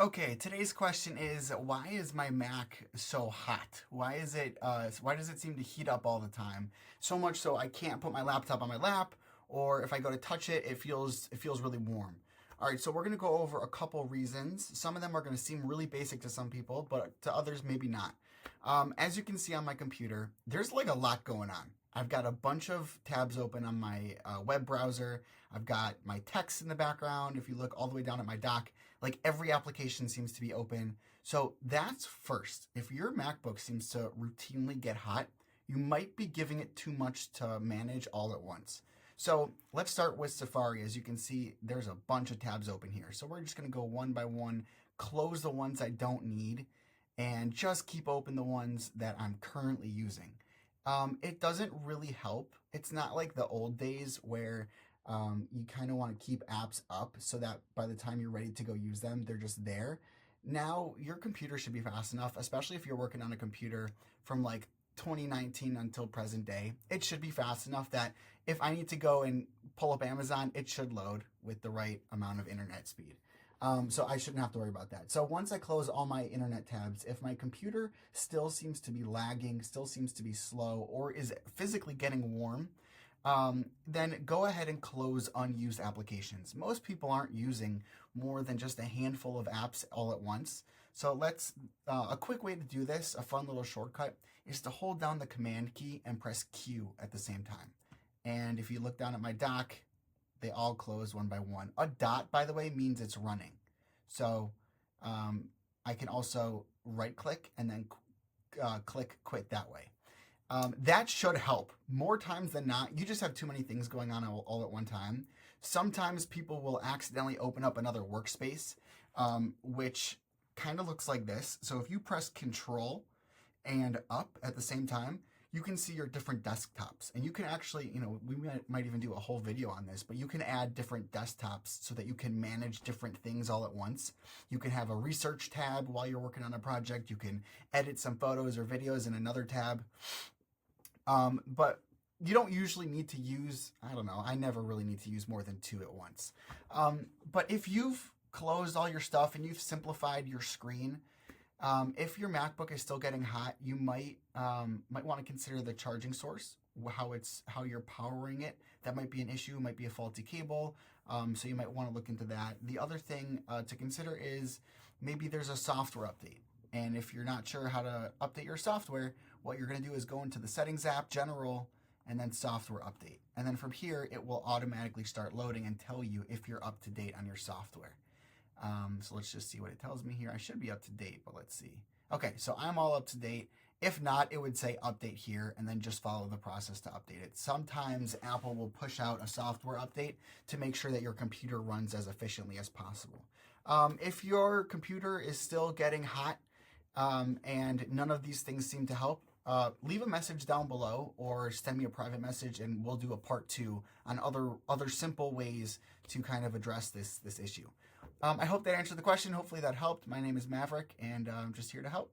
Okay, today's question is why is my Mac so hot? Why does it seem to heat up all the time? So much so I can't put my laptop on my lap, or if I go to touch it, it feels really warm. All right, so we're going to go over a couple reasons. Some of them are going to seem really basic to some people, but to others maybe not. As you can see on my computer, there's like a lot going on. I've got a bunch of tabs open on my web browser. I've got my text in the background. If you look all the way down at my dock, like every application seems to be open. So that's first. If your MacBook seems to routinely get hot, you might be giving it too much to manage all at once. So let's start with Safari. As you can see, there's a bunch of tabs open here. So we're just going to go one by one, close the ones I don't need, and just keep open the ones that I'm currently using. It doesn't really help. It's not like the old days where you kind of want to keep apps up so that by the time you're ready to go use them, they're just there. Now, your computer should be fast enough, especially if you're working on a computer from like 2019 until present day. It should be fast enough that if I need to go and pull up Amazon, it should load with the right amount of internet speed. So I shouldn't have to worry about that. So once I close all my internet tabs, if my computer still seems to be lagging, still seems to be slow, or is physically getting warm, then go ahead and close unused applications. Most people aren't using more than just a handful of apps all at once. So a quick way to do this, a fun little shortcut, is to hold down the command key and press Q at the same time. And if you look down at my dock, they all close one by one. A dot, by the way, means it's running. So I can also right click and then click quit that way. That should help. More times than not, you just have too many things going on all at one time. Sometimes people will accidentally open up another workspace, which kind of looks like this. So if you press Control and up at the same time, you can see your different desktops. And you can actually, we might even do a whole video on this, but you can add different desktops so that you can manage different things all at once. You can have a research tab while you're working on a project. You can edit some photos or videos in another tab. But you don't usually need to use, I don't know, I never really need to use more than two at once. But if you've closed all your stuff and you've simplified your screen, if your MacBook is still getting hot, you might want to consider the charging source, how you're powering it. That might be an issue, might be a faulty cable. So you might want to look into that. The other thing to consider is maybe there's a software update. And if you're not sure how to update your software, what you're going to do is go into the Settings app, General, and then Software Update. And then from here, it will automatically start loading and tell you if you're up to date on your software. So let's just see what it tells me here. I should be up to date, but let's see. Okay, so I'm all up to date. If not, it would say update here and then just follow the process to update it. Sometimes Apple will push out a software update to make sure that your computer runs as efficiently as possible. If your computer is still getting hot, and none of these things seem to help, leave a message down below or send me a private message and we'll do a part 2 on other simple ways to kind of address this issue. I hope that answered the question. Hopefully that helped. My name is Maverick and I'm just here to help.